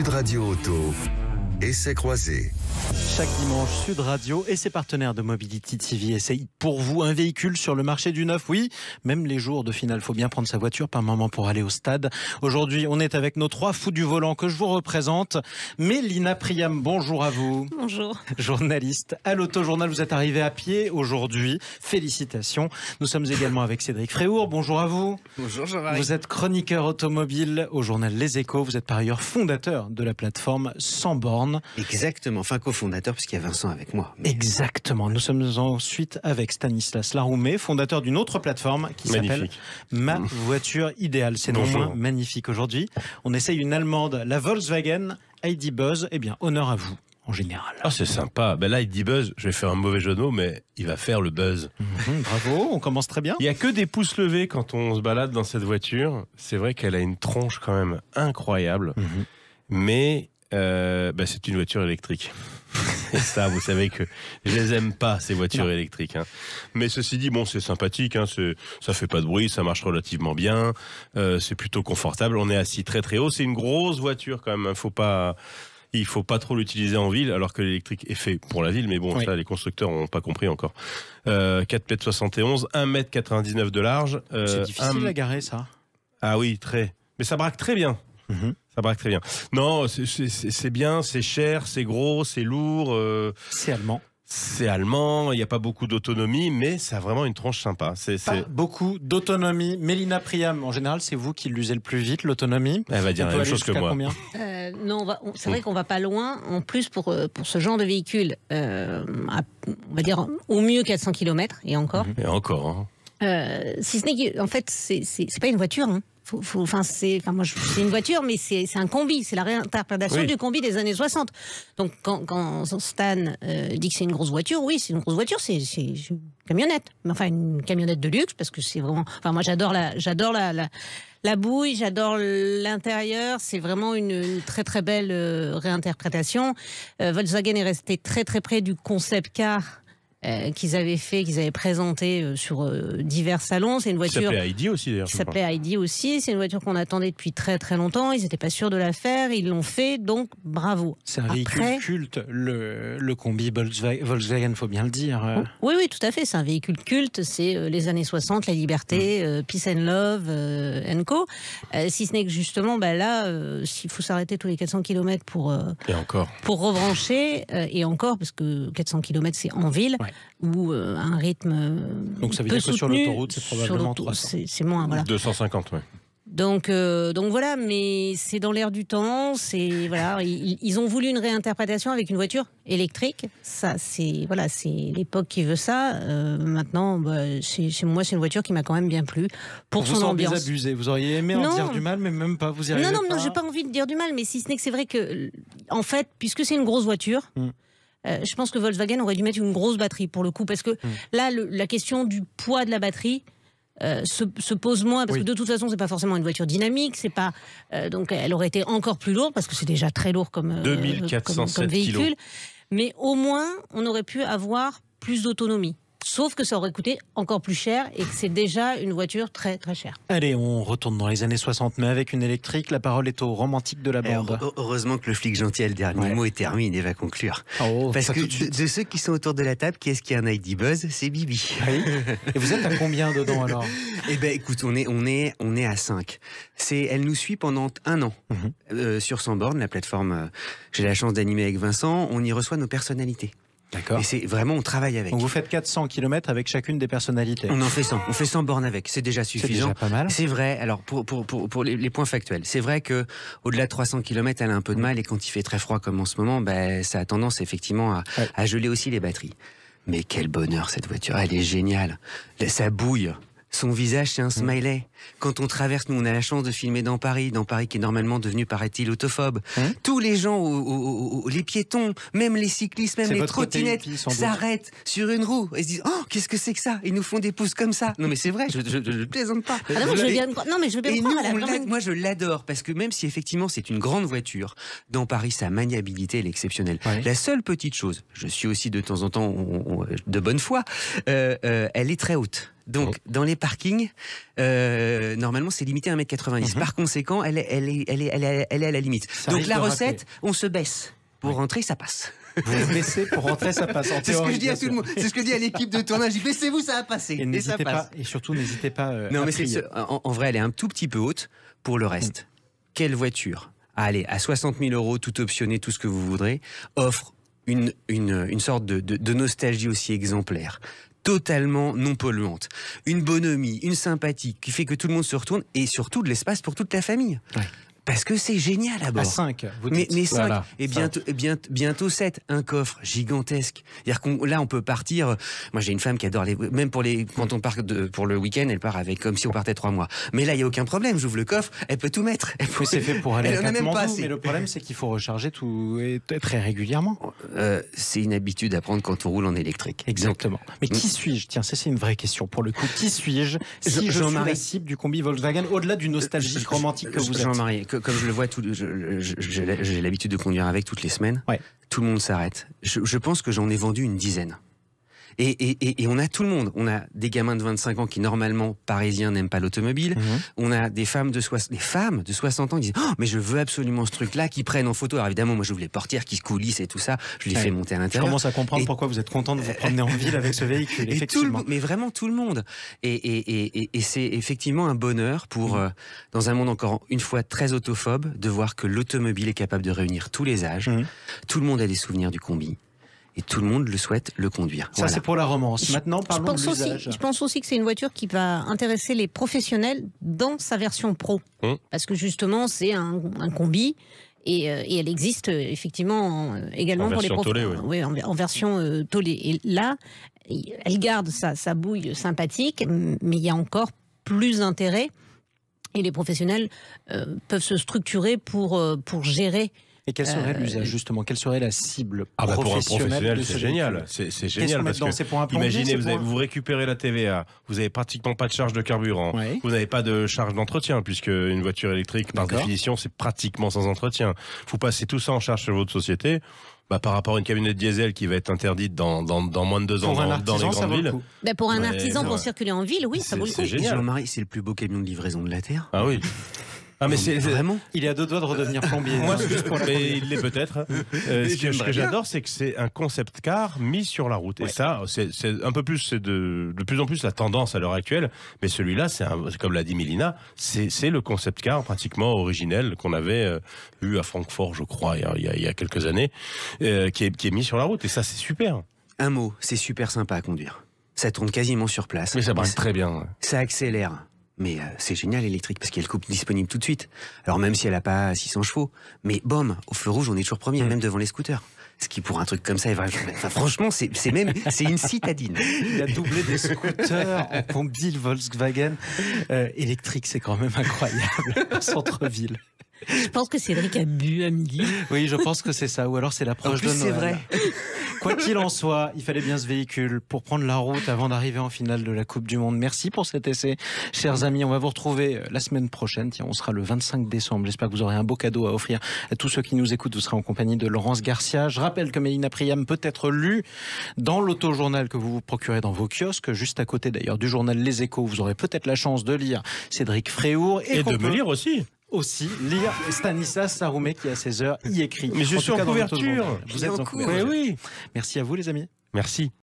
Sud Radio Auto, essai croisé. Chaque dimanche, Sud Radio et ses partenaires de Mobility TV essayent pour vous un véhicule sur le marché du neuf. Oui, même les jours de finale, faut bien prendre sa voiture par moment pour aller au stade. Aujourd'hui, on est avec nos 3 fous du volant que je vous représente. Mélina Priam, bonjour à vous. Bonjour. Journaliste à l'Autojournal, vous êtes arrivé à pied aujourd'hui. Félicitations. Nous sommes également avec Cédric Fréhour. Bonjour à vous. Bonjour Jean-Marie. Vous êtes chroniqueur automobile au journal Les Échos. Vous êtes par ailleurs fondateur de la plateforme Sans Bornes. Exactement, enfin cofondateur puisqu'il y a Vincent avec moi. Exactement. Nous sommes ensuite avec Stanislas Laroumé, fondateur d'une autre plateforme qui s'appelle Ma Voiture Idéale. C'est non moins magnifique aujourd'hui. On essaye une allemande, la Volkswagen ID Buzz. Eh bien, honneur à vous. En général. Ah, c'est sympa. Ben là, il dit buzz. Je vais faire un mauvais jeu de mots, mais il va faire le buzz. Bravo, on commence très bien. Il n'y a que des pouces levés quand on se balade dans cette voiture. C'est vrai qu'elle a une tronche quand même incroyable. Mais c'est une voiture électrique. Et ça, vous savez que je les aime pas, ces voitures électriques. Hein. Mais ceci dit, bon, c'est sympathique. Hein, ça fait pas de bruit, ça marche relativement bien. C'est plutôt confortable. On est assis très très haut. C'est une grosse voiture quand même. Il faut pas trop l'utiliser en ville, alors que l'électrique est fait pour la ville, mais bon, ça, les constructeurs n'ont pas compris encore. 4,71 m, 1,99 m de large. C'est difficile à garer, ça. Ah oui, très. Mais ça braque très bien. Ça braque très bien. Non, c'est bien, c'est cher, c'est gros, c'est lourd. C'est allemand. C'est allemand, il n'y a pas beaucoup d'autonomie, mais ça a vraiment une tronche sympa. Pas beaucoup d'autonomie. Mélina Priam, en général, c'est vous qui l'usez le plus vite, l'autonomie. Elle va dire la même chose que moi. Non, c'est vrai qu'on va pas loin. En plus, pour ce genre de véhicule, on va dire au mieux 400 km, et encore. Et encore. Hein. Si ce n'est qu'en fait, c'est pas une voiture. Hein. C'est une voiture, mais c'est un combi. C'est la réinterprétation du combi des années 60. Donc, quand Stan dit que c'est une grosse voiture, oui, c'est une grosse voiture, c'est une camionnette. Mais enfin, une camionnette de luxe, parce que c'est vraiment... Enfin, moi, j'adore la bouille, j'adore l'intérieur. C'est vraiment une très, très belle réinterprétation. Volkswagen est resté très, très près du concept car qu'ils avaient présenté sur divers salons. C'est une voiture qui s'appelait ID aussi d'ailleurs. C'est une voiture qu'on attendait depuis très très longtemps. Ils n'étaient pas sûrs de la faire, ils l'ont fait, donc bravo. C'est un véhicule culte, le combi Volkswagen, faut bien le dire. Oui, tout à fait. C'est un véhicule culte. C'est les années 60, la liberté, peace and love and co. Si ce n'est que justement, là, s'il faut s'arrêter tous les 400 km pour rebrancher, et encore, parce que 400 km c'est en ville. Ou un rythme donc ça veut dire que sur l'autoroute, c'est probablement 300. C'est moins, voilà. 250, oui. Donc voilà, mais c'est dans l'air du temps. Ils ont voulu une réinterprétation avec une voiture électrique. Ça, c'est l'époque qui veut ça. Maintenant, c'est une voiture qui m'a quand même bien plu pour son ambiance. Vous abusez. Vous auriez aimé en dire du mal, mais même pas. Vous y arrivez pas. Non, j'ai pas envie de dire du mal, mais si ce n'est que c'est vrai que, en fait, puisque c'est une grosse voiture. Je pense que Volkswagen aurait dû mettre une grosse batterie pour le coup, parce que là, la question du poids de la batterie se pose moins, parce que de toute façon, c'est pas forcément une voiture dynamique, c'est pas donc elle aurait été encore plus lourde, parce que c'est déjà très lourd comme 2407 véhicule, kilos. mais au moins on aurait pu avoir plus d'autonomie. Sauf que ça aurait coûté encore plus cher et que c'est déjà une voiture très très chère. Allez, on retourne dans les années 60, mais avec une électrique. La parole est au romantique de la bande. Heureusement que le flic gentil a le dernier mot et termine et va conclure. Parce que de ceux qui sont autour de la table, qui est-ce qui a un ID Buzz? C'est Bibi. Oui. Et vous êtes à combien dedans alors? Eh ben, écoute, on est à 5. Elle nous suit pendant 1 an sur Sans Bornes, la plateforme. J'ai la chance d'animer avec Vincent. On y reçoit nos personnalités. D'accord. Et c'est vraiment, on travaille avec. Donc vous faites 400 km avec chacune des personnalités. On en fait 100. On fait 100 bornes avec. C'est déjà suffisant. C'est déjà pas mal. C'est vrai. Alors, pour les points factuels, c'est vrai que au-delà de 300 km, elle a un peu de mal, et quand il fait très froid comme en ce moment, ça a tendance effectivement à geler aussi les batteries. Mais quel bonheur cette voiture. Elle est géniale. Ça bouille. Son visage, c'est un smiley. Quand on traverse, nous, on a la chance de filmer dans Paris qui est normalement devenu, paraît-il, autophobe. Tous les gens, les piétons, même les cyclistes, même les trottinettes, s'arrêtent sur une roue et se disent « Oh, qu'est-ce que c'est que ça ?» Ils nous font des pouces comme ça. Non, mais c'est vrai, je ne plaisante pas. Moi, je veux bien croire. Moi, je l'adore, parce que même si effectivement c'est une grande voiture, dans Paris, sa maniabilité, elle est exceptionnelle. La seule petite chose, je suis aussi de temps en temps de bonne foi, elle est très haute. Donc, dans les parkings, normalement, c'est limité à 1m90. Par conséquent, elle est à la limite. Ça Donc, risque la de recette, rater. on se baisse. Pour rentrer, ça passe. Vous vous baissez pour rentrer, ça passe. En C'est ce que théorie, je dis à bien tout le sûr. monde. C'est ce que je dis à l'équipe de tournage. Je dis, baissez-vous, ça va passer. Et ça n'hésitez passe. pas, et surtout, n'hésitez pas Non, à mais prier. en vrai, elle est un tout petit peu haute pour le reste. Quelle voiture, allez, à 60 000 €, tout optionné, tout ce que vous voudrez, offre une sorte de nostalgie aussi exemplaire, totalement non polluante, une bonhomie, une sympathie qui fait que tout le monde se retourne et surtout de l'espace pour toute la famille. Ouais. Parce que c'est génial à bord. À 5, vous Mais dites. 5, Voilà, et bientôt 7, un coffre gigantesque. C'est-à-dire là, on peut partir. Moi, j'ai une femme qui adore même quand on part pour le week-end, elle part avec comme si on partait 3 mois. Mais là, il y a aucun problème. J'ouvre le coffre, elle peut tout mettre. Mais c'est fait pour aller Elle à en a même pas Katmandou, assez. mais le problème c'est qu'il faut recharger tout et très régulièrement. C'est une habitude à prendre quand on roule en électrique. Exactement. Mais qui suis-je? Tiens, ça c'est une vraie question pour le coup. Qui suis-je si je suis Jean-Marie. la cible du combi Volkswagen au-delà du nostalgique romantique que vous êtes? Jean-Marie, comme je le vois, j'ai l'habitude de conduire avec toutes les semaines. Ouais. Tout le monde s'arrête. Je pense que j'en ai vendu une dizaine. Et on a tout le monde. On a des gamins de 25 ans qui, normalement, parisiens, n'aiment pas l'automobile. On a des femmes de 60 ans qui disent « Oh, mais je veux absolument ce truc-là », qui prennent en photo. Alors évidemment, moi, j'ouvre les portières qui se coulissent et tout ça. Je les fais monter à Je l'intérieur. commence à comprendre Et- pourquoi vous êtes content de vous promener en ville avec ce véhicule, effectivement. Mais vraiment tout le monde. Et c'est effectivement un bonheur pour, dans un monde encore une fois très autophobe, de voir que l'automobile est capable de réunir tous les âges. Tout le monde a des souvenirs du combi. Et tout le monde le souhaite le conduire. Ça Voilà. c'est pour la romance. Maintenant, Je parlons pense, de aussi, l'usage. je pense aussi que c'est une voiture qui va intéresser les professionnels dans sa version pro. Parce que justement, c'est un combi. Et elle existe effectivement également En pour les version tollé, oui, en version tollé. Et là, elle garde sa bouille sympathique, mais il y a encore plus d'intérêt. Et les professionnels peuvent se structurer pour gérer. Et quel serait l'usage justement? Quelle serait la cible Ah bah pour un professionnelle professionnel, de c'est ce génial. véhicule? C'est Qu'est-ce génial qu'on met parce dedans? que C'est pour un plombier, imaginez, c'est pour vous récupérez la TVA, vous avez pratiquement pas de charge de carburant, Ouais. vous n'avez pas de charge d'entretien puisque une voiture électrique, par D'accord. définition, c'est pratiquement sans entretien. Vous passez tout ça en charge sur votre société. Bah, par rapport à une camionnette diesel qui va être interdite dans moins de 2 ans Pour un dans les artisan, ça grandes vaut le villes. coup. Ben pour un Ouais, artisan, ouais. pour circuler en ville, oui, ça vaut le coup. C'est Et génial. Jean-Marie, c'est le plus beau camion de livraison de la Terre. Ah oui. Ah mais c'est Vraiment. Il est à 2 doigts de redevenir plombier. moi, Juste pour la mais il l'est peut-être. Ce que j'adore, c'est que c'est un concept car mis sur la route. Et ça, c'est un peu plus, c'est de plus en plus la tendance à l'heure actuelle. Mais celui-là, c'est comme l'a dit Mélina, c'est le concept car pratiquement originel qu'on avait eu à Francfort, je crois, il y a quelques années, qui est mis sur la route. Et ça, c'est super. Un mot, c'est super sympa à conduire. Ça tourne quasiment sur place. Mais ça marche très bien. Ça accélère. Mais c'est génial l'électrique parce qu'il y a le couple disponible tout de suite. Alors même si elle n'a pas 600 chevaux, mais bom, au feu rouge on est toujours premier, même devant les scooters. Ce qui pour un truc comme ça est vrai. Enfin, franchement, c'est une citadine. Il a doublé des scooters en combi Volkswagen électrique, c'est quand même incroyable. En centre-ville. Je pense que Cédric a bu à midi. Oui, je pense que c'est ça. Ou alors c'est l'approche de plus, c'est Noël. vrai. Quoi qu'il en soit, il fallait bien ce véhicule pour prendre la route avant d'arriver en finale de la Coupe du Monde. Merci pour cet essai, chers amis. On va vous retrouver la semaine prochaine. Tiens, on sera le 25 décembre. J'espère que vous aurez un beau cadeau à offrir à tous ceux qui nous écoutent. Vous serez en compagnie de Laurence Garcia. Je rappelle que Mélina Priam peut être lue dans l'autojournal que vous vous procurez dans vos kiosques, juste à côté d'ailleurs du journal Les Échos. Vous aurez peut-être la chance de lire Cédric Fréhour Et qu'on de me peut lire aussi. aussi lire Stanislas Saroumé qui à 16h y écrit. Mais je suis tout en cas, dans couverture. l'autojournal. Vous êtes en En couverture. Oui. Merci à vous les amis. Merci.